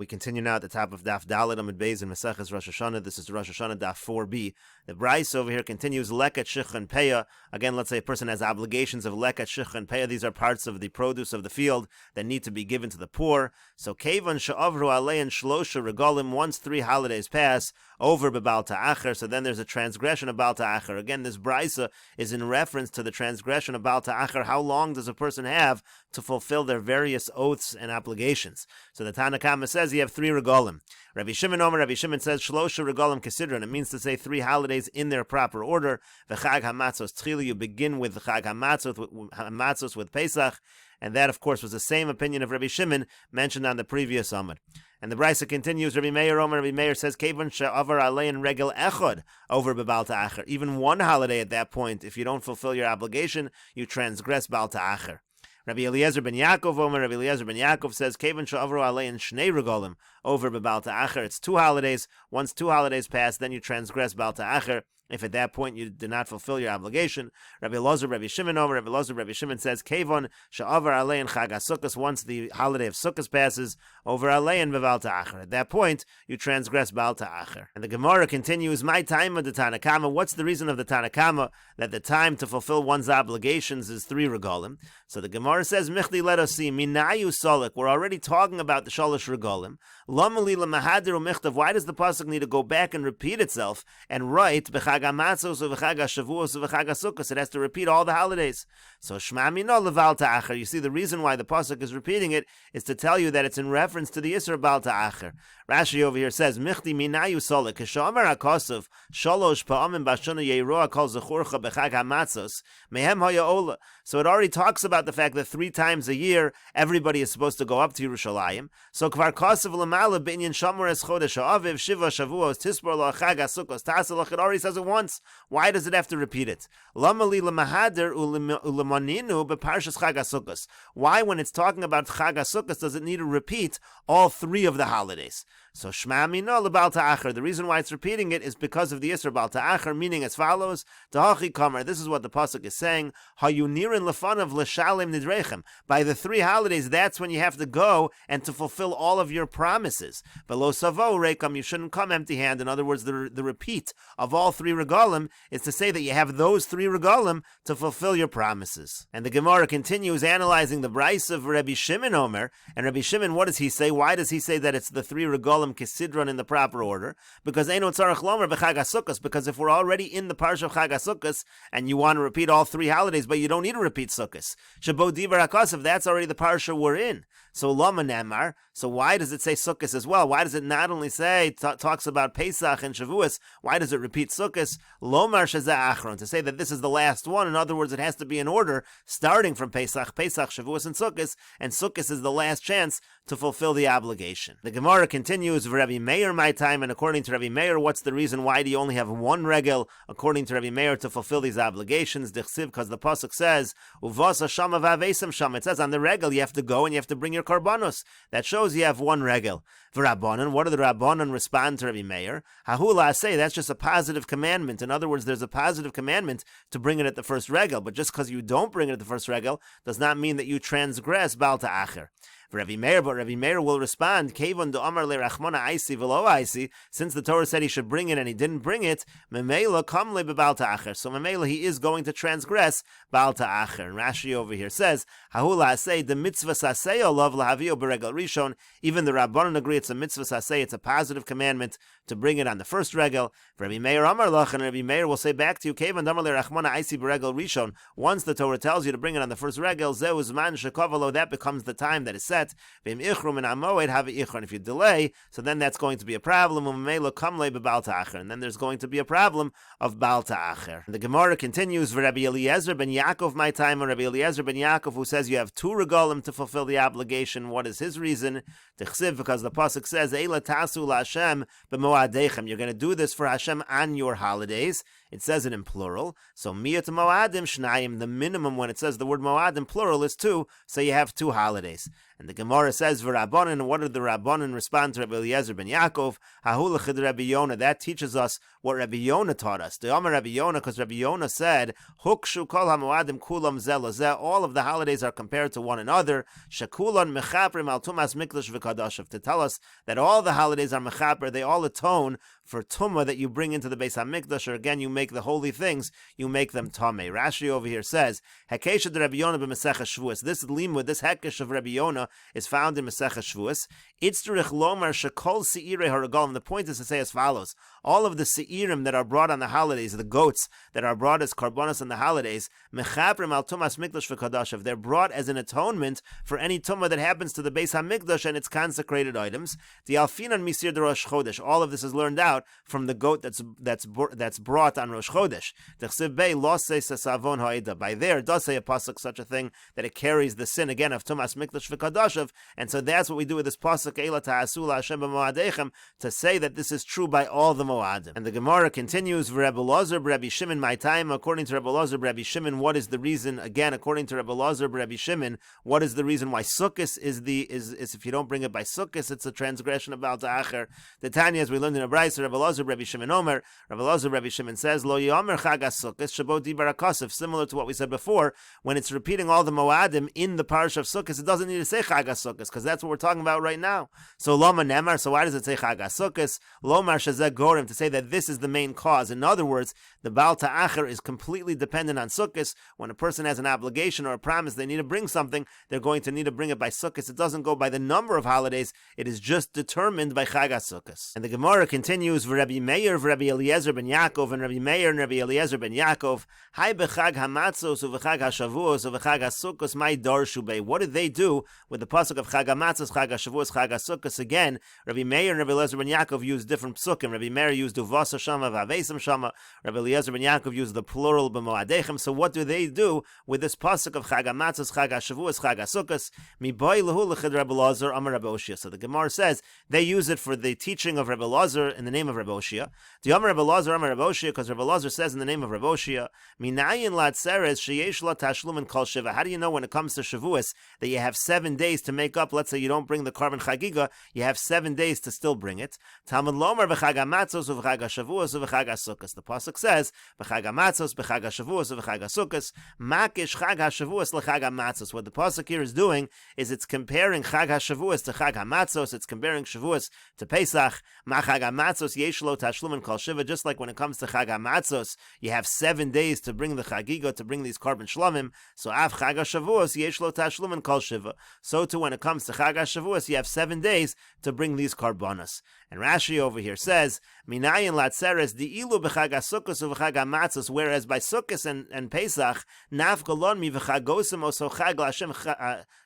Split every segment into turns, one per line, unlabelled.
We continue now at the top of Daf Dalet Amud Beis in Meseches Rosh Hashana. This is Rosh Hashana Daf 4b. The Bryce over here continues Leket Shich and Peah. Again, let's say a person has obligations of Leket Shich and Peah. These are parts of the produce of the field that need to be given to the poor. So Kevan Sha'avru Alein Shlosha Regalim. Once 3 holidays pass over Bebal Ta'acher, so then there's a transgression of Bal Ta'acher. Again, this Bryce is in reference to the transgression of Bal Ta'acher. How long does a person have to fulfill their various oaths and obligations? So the Tana Kama says you have 3 regalim. Rabbi Shimon says Shlosha regalim kesidron. It means to say 3 holidays in their proper order. V'chag hamatzos tchili. You begin with Chag hamatzos with Pesach, and that of course was the same opinion of Rabbi Shimon mentioned on the previous Amud. And the Brisa continues. Rabbi Meir says Kevon she'avar alein regel echad over bebal ta'acher. Even one holiday at that point, if you don't fulfill your obligation, you transgress bal ta'acher. Rabbi Eliezer ben Yaakov says, Kevan she'avru alein shnei regalim over bebal ta'acher. It's 2 holidays. Once 2 holidays pass, then you transgress bal ta'acher. If at that point you did not fulfill your obligation. Rabbi Shimon says, Kevon she'avar alein chag HaSukkos. Once the holiday of Sukkos passes, over alein bebal ta'acher. At that point, you transgress bal ta'acher. And the Gemara continues, my time of the Tana Kama. What's the reason of the Tana Kama that the time to fulfill one's obligations is 3 regalim? So the Gemara says, Michli, let us see, Minayu Solik. We're already talking about the Shalosh regalim. Lamali lamahadir u'michtav. Why does the pasuk need to go back and repeat itself and write b'chag hamatzos u'b'chag hashavuos u'b'chag hasukos? It has to repeat all the holidays. So shma mino leval ta'acher. You see, the reason why the pasuk is repeating it is to tell you that it's in reference to the Yisur bal ta'acher. Rashi over here says, Michti minayu solik kishomer hakosov shalosh pa'amim b'shana yeroa kol zechurcha b'chag hamatzos mehem hayaola. So it already talks about the fact that 3 times a year everybody is supposed to go up to Yerushalayim. So kvar kosav l'mala b'inyan shomer es chodesh ha'aviv shiva shavuos tispor lo'chag hasukos tasalach. It already says it once. Why does it have to repeat it? Lamali l'mahader u'lemoninu b'parshas chag hasukos. Why, when it's talking about chag hasukos, does it need to repeat all 3 of the holidays? So shma mino lebal ta'acher. The reason why it's repeating it is because of the Yisur bal ta'acher, meaning as follows: Tahachi kamer. This is what the pasuk is saying. Hayunirin lefanav l'shalim nidrechem. By the 3 holidays, that's when you have to go and to fulfill all of your promises. Below savo rekam, you shouldn't come empty-handed. In other words, the repeat of all 3 regalim is to say that you have those 3 regalim to fulfill your promises. And the Gemara continues analyzing the Bryce of Rabbi Shimon Omer. And Rabbi Shimon, what does he say? Why does he say that it's the 3 regalim kisidron in the proper order? Because Eino Tzarech Lomer b'Chag HaSukkos. Because if we're already in the parsha of Chag HaSukkos and you want to repeat all 3 holidays, but you don't need to repeat Sukkos, Shabo Divar HaKosav, that's already the parsha we're in. So Lama Nemar. So why does it say Sukkos as well? Why does it not only say talks about Pesach and Shavuos? Why does it repeat Sukkos? Lomar Shezeh Achron, to say that this is the last one. In other words, it has to be in order, starting from Pesach, Shavuos, and Sukkos is the last chance to fulfill the obligation. The Gemara continues, Rabbi Meir my time, and according to Rabbi Meir, what's the reason why do you only have 1 regel, according to Rabbi Meir, to fulfill these obligations? Dichsiv, because the pasuk says, Uvos Hashama v'avesam sham. It says on the regel you have to go and you have to bring your karbanos. That shows you have 1 regel. V'Rabbanan, what do the Rabbanan respond to Rabbi Meir? Hahula say that's just a positive commandment. In other words, there's a positive commandment to bring it at the first regel, but just because you don't bring it at the first regel does not mean that you transgress bal ta'acher. Rabbi Meir will respond, Kevon do Amar le Rachmana Aisi v'lo Aisi, since the Torah said he should bring it and he didn't bring it, Memela kamle b'bal ta'acher. So Memela, he is going to transgress bal ta'acher. And Rashi over here says, Hahula asay, the mitzvah sasei olav lahavio b'regel rishon. Even the Rabbanan agree it's a mitzvah sasei, it's a positive commandment to bring it on the first regel. Rabbi Meir Amar lach, and Rabbi Meir will say back to you, Kevon do Amar le Rachmana Aisi b'regel rishon. Once the Torah tells you to bring it on the first regel, zeu zman shekavalo, that becomes the time that is set. And if you delay, so then that's going to be a problem. And then there's going to be a problem of Bal Ta'acher. The Gemara continues, Rabbi Eliezer ben Yaakov my time, Rabbi Eliezer ben Yaakov, who says you have 2 regalim to fulfill the obligation. What is his reason? Because the pasuk says, Eila tasu la'Hashem b'moadechem. You're going to do this for Hashem on your holidays. it says it in plural. So miyat moadim shnayim, the minimum when it says the word moadim plural is 2, so you have 2 holidays. And the Gemara says, V'Rabbanan, what did the Rabbanan respond to Rabbi Eliezer ben Yaakov? Hahu l'chid Rabbi Yonah. That teaches us what Rabbi Yonah taught us. The Amar Rabbi Yonah, because Rabbi Yonah said, Hukshu kol ha-moadim kulam zeh lezeh. All of the holidays are compared to one another. Shekulan mechaprim al tumas mikdash v'kadashav. To tell us that all the holidays are mechaper, they all atone for tumah that you bring into the Beis HaMikdash, or again, you make the holy things, you make them tameh. Rashi over here says, Hekesha de Rabbi Yonah b'Meseches Shavuos. This limud, this hekesh of Rabbi Yonah is found in Meseches Shavuos. Itzrich lomar shekol seirei haragolim. The point is to say as follows: all of the seirim that are brought on the holidays, the goats that are brought as karbonos on the holidays, mechaprim al tumas mikdash v'kadashav. They're brought as an atonement for any tumah that happens to the Beis HaMikdash and its consecrated items. The alfinan misir de Rosh Chodesh. All of this is learned out from the goat that's brought on Rosh Chodesh. By there, it does say a pasuk such a thing that it carries the sin again of tumas mikdash v'kadashav, and so that's what we do with this pasuk Eila ta'asu la'Hashem b'moadechem, to say that this is true by all the moadim. And the Gemara continues, V'Rebbe Elazar b'Rebbe Shimon my time. According to Rebbe Elazar b'Rebbe Shimon, what is the reason? Again, according to Rebbe Elazar b'Rebbe Shimon, what is the reason why Sukkos is if you don't bring it by Sukkos, it's a transgression of Baal Ta'acher. The Tanya, as we learned in a brayso, Rebbe Elazar b'Rebbe Shimon Omer, Rebbe Elazar b'Rebbe Shimon says, Lo yomer chag ha-Sukkos shabo dibar ha-Kosef, similar to what we said before, when it's repeating all the moadim in the parsha of Sukkos, it doesn't need to say chag ha-Sukkos, because that's what we're talking about right now. So Loma Nemar, so why does it say chag ha-Sukkos? Lomar shezeh gorim, to say that this is the main cause. In other words, the Baal Ta'acher is completely dependent on Sukkos. When a person has an obligation or a promise, they need to bring something, they're going to need to bring it by Sukkos. It doesn't go by the number of holidays, it is just determined by chag ha-Sukkos. And the Gemara continues, V'Rabbi Meir, V'Rabbi Eliezer ben Yaakov, and Rabbi Meir and Rabbi Eliezer ben Yaakov, Hai b'chag hamatzos u'v'chag hashavuos u'v'chag hasukkos mai darshu bei. What did they do with the pasuk of chag hamatzos, chag hashavuos, chag hasukkos? Again, Rabbi Meir and Rabbi Eliezer ben Yaakov used different psukim. Rabbi Meir used uvasa shama v'avesam shama. Rabbi Eliezer ben Yaakov used the plural b'moadechem. So what do they do with this pasuk of chag hamatzos, chag hashavuos, chag hasukkos? Mi boi lehu l'chid Rabbi Eliezer amar Rabbi Oshia. So the Gemara says they use it for the teaching of Rabbi Eliezer in the name of Rabbi Oshia. The Amar Rabbi Elazar, Amar Rabbi Oshia, because Rabbi Elazar says in the name of Rabbi Oshia, Minayin latzeres sheyesh la tashlumin kol shiva. How do you know when it comes to Shavuos that you have 7 days to make up? Let's say you don't bring the carbon chagiga, you have 7 days to still bring it. Talmud lomar b'chag hamatzos u'v'chag hashavuos u'v'chag hasukkos. The pasuk says b'chag hamatzos, b'chag hashavuos u'v'chag hasukkos, makish chag hashavuos l'chag hamatzos. What the pasuk here is doing is it's comparing chag hashavuos to chag hamatzos. It's comparing Shavuos to Pesach. Machag hamatzos yesh lo tashlumin kol shiva. Just like when it comes to chag hamatzos, you have 7 days to bring the chagiga, to bring these carbon shlamim. So av chag hashavuos yesh lo tashlumin kol shiva. So too when it comes to chag hashavuos, you have 7 days to bring these karbonos. And Rashi over here says, Minayin latzeres di'ilu b'chag hasukkos u'v'chag hamatzos, whereas by Sukkos and Pesach, nafgalon mi v'chagosim oso chag l'Hashem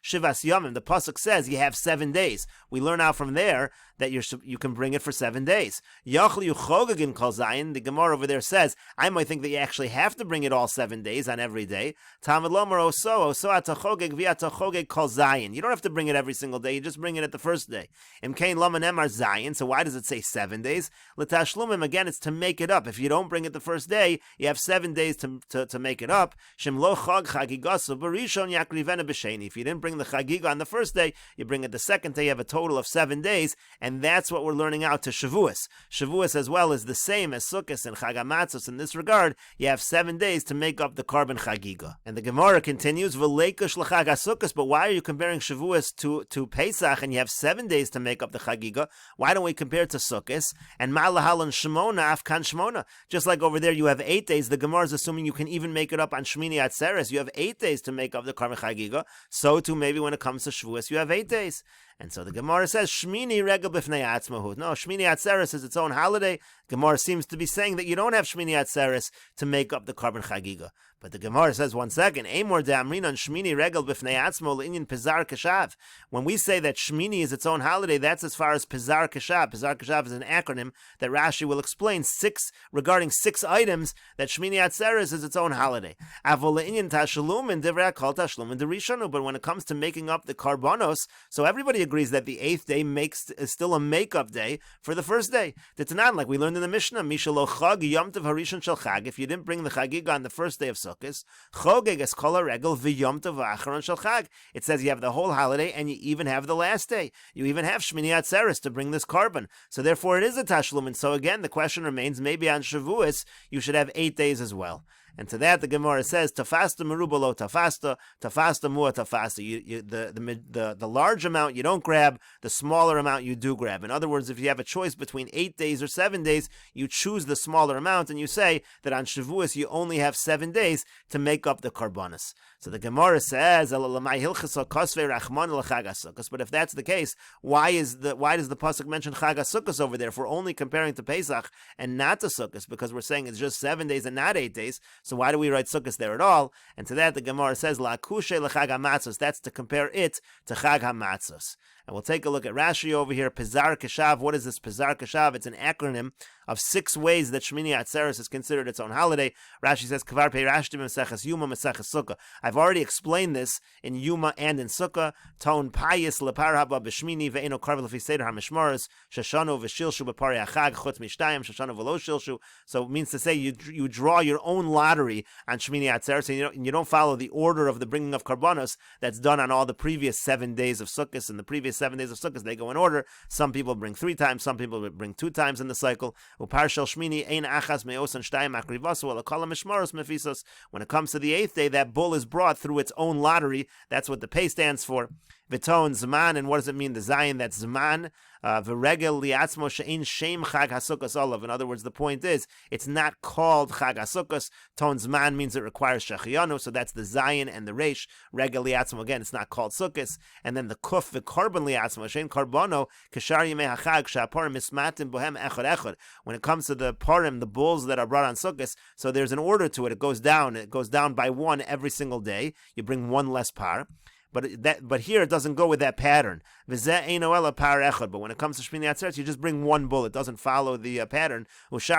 shivas yamim. The pasuk says you have 7 days. We learn out from there that you can bring it for 7 days. Yachli uchogagin kol zayin. The Gemara over there says, I might think that you actually have to bring it all 7 days on every day. Talmud lomar oso atachogeg v'atachogeg kol zayin. You don't have to bring it every single day. You just bring it at the first day. Imkein lama nemar zayin. So why does it say 7 days? L'tashlumim, again, it's to make it up. If you don't bring it the first day, you have 7 days to make it up. Shem lo chag chagigasu b'rishon yakrivena b'sheni. If you didn't bring the chagiga on the first day, you bring it the second day. You have a total of 7 days, and that's what we're learning out to Shavuos. Shavuos as well is the same as Sukkos and Chag HaMatzos in this regard. You have 7 days to make up the carbon chagiga. And the Gemara continues, V'leikush l'chag HaSukkos. But why are you comparing Shavuos to Pesach, and you have 7 days to make up the chagiga? Why don't we compare to Sukkos? And Malahalan Shemona, Afkan Shemona. Just like over there you have 8 days, the Gemara is assuming you can even make it up on Shmini Atzeres. You have 8 days to make up the carbon chagiga. So too maybe when it comes to Shavuos, you have 8 days. And so the Gemara says, Shmini regel b'fnei atzmahut. No, Shmini Atzeres is its own holiday. Gemara seems to be saying that you don't have Shmini Atzeres to make up the carbon chagiga. But the Gemara says, 1 second, Amor de'amrin on Shmini regel b'fnei atzmo le'inyan Pizar Keshav. When we say that Shmini is its own holiday, that's as far as Pizar Keshav. Pizar Keshav is an acronym that Rashi will explain regarding 6 items that Shmini Atzeres is its own holiday. Avol le'inyan tashlum and divrei kol tashlum and derishanu. But when it comes to making up the karbonos, so everybody agrees that the 8th day is still a makeup day for the first day. T'tanan, like we learned in the Mishnah, Mishalo Chag Yom Tov Harishon Shel Chag. If you didn't bring the Chagiga on the first day of Sukkot, Chogeg es Kol HaRegel v'Yom Tov Ha'acharon Shel Chag. It says you have the whole holiday and you even have the last day. You even have Shmini Atzeres to bring this carbon. So therefore it is a tashlum. And so again, the question remains, maybe on Shavuos you should have 8 days as well. And to that, the Gemara says, "Tafasta meruba lo tafasta, tafasta mua tafasta." The large amount you don't grab, the smaller amount you do grab. In other words, if you have a choice between 8 days or 7 days, you choose the smaller amount, and you say that on Shavuos you only have 7 days to make up the karbanos. So the Gemara says, "But if that's the case, why does the pasuk mention Chag HaSukkos over there? If we're only comparing to Pesach and not to Sukkos, because we're saying it's just 7 days and not 8 days." So why do we write Sukkos there at all? And to that, the Gemara says, La kushe l'chag hamatzos. That's to compare it to Chag hamatzos. And we'll take a look at Rashi over here. Pizar Keshav. What is this Pizar Keshav? It's an acronym of 6 ways that Shmini Atzeres is considered its own holiday. Rashi says, Kvar peirashtim Meseches Yuma Meseches Sukkah. I've already explained this in Yuma and in Sukkah. Ton payis lepar haba b'shmini ve'eno karv lefi seder hamishmaros shashanu v'shilshu b'pari achag chutz mishtayim shashanu v'lo shilshu. So it means to say you draw your own lottery on Shmini Atzeres, and you don't follow the order of the bringing of karbanos that's done on all the previous 7 days of Sukkot. And the previous 7 days of Sukkot, they go in order. Some people bring 3 times, some people bring 2 times in the cycle. When it comes to the 8th day, that bull is brought through its own lottery. That's what the pay stands for. V'ton Zman, and what does it mean? The Zayin, that's Zman. V'regel liatzmo she'in shem Chag HaSukkos olav. In other words, the point is, it's not called Chag HaSukkos. Ton Zman means it requires Shechiyanu, so that's the Zayin and the Reish. Regel liatzmo, again, it's not called Sukkos. And then the Kuf, v'korban liatzmo, she'in karbono, k'shar yimei hachag, sha'aporim mismatim bohem echad echad. When it comes to the parim, the bulls that are brought on Sukkos, so there's an order to it. It goes down by 1 every single day. You bring 1 less par. But here it doesn't go with that pattern. But when it comes to Shmini Atzeres, you just bring 1 bull. It doesn't follow the pattern. Also,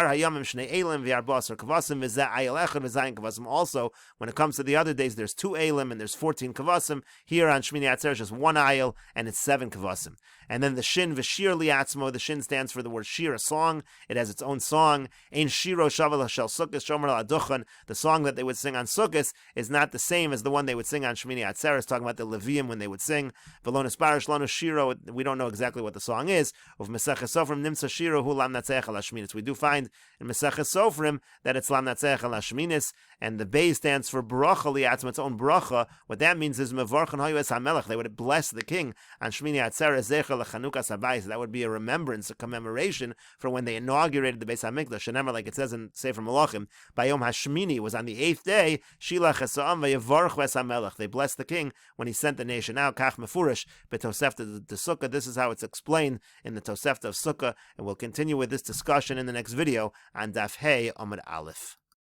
when it comes to the other days, there's 2 elim and there's 14 kavasim. Here on Shmini Atzeres, just 1 ayil and it's 7 kavasim. And then the shin v'shir liatzmo. The shin stands for the word shir, a song. It has its own song. Ein shiro shavel shel Sukkos shomer la'aduchan. The song that they would sing on Sukkos is not the same as the one they would sing on Shmini Atzeres, talking about the Levium when they would sing. Velonis parish lanu shiro. We don't know exactly what the song is. Of Meseches Sofrim nimsa shiro hu lam natzeach al hashminis. We do find in Meseches Sofrim that it's lam natzeach al hashminis, and the Bay stands for bracha liatzmo, its own bracha. What that means is mevarchan hayu es hamelech. They would bless the king on Shmini Atzeres zecher lechanukas habayis. That would be a remembrance, a commemoration for when they inaugurated the Beis Hamikdash. And like it says in Sefer Malachim, Bayom Hashmini was on the 8th day. Shilach esa'am ve'yavarchu es hamelech. They blessed the king when he sent the nation out. Kach mefurish betosefta the Sukkah. This is how it's explained in the Tosefta of Sukkah, and we'll continue with this discussion in the next video on Daf Hey Amud Aleph.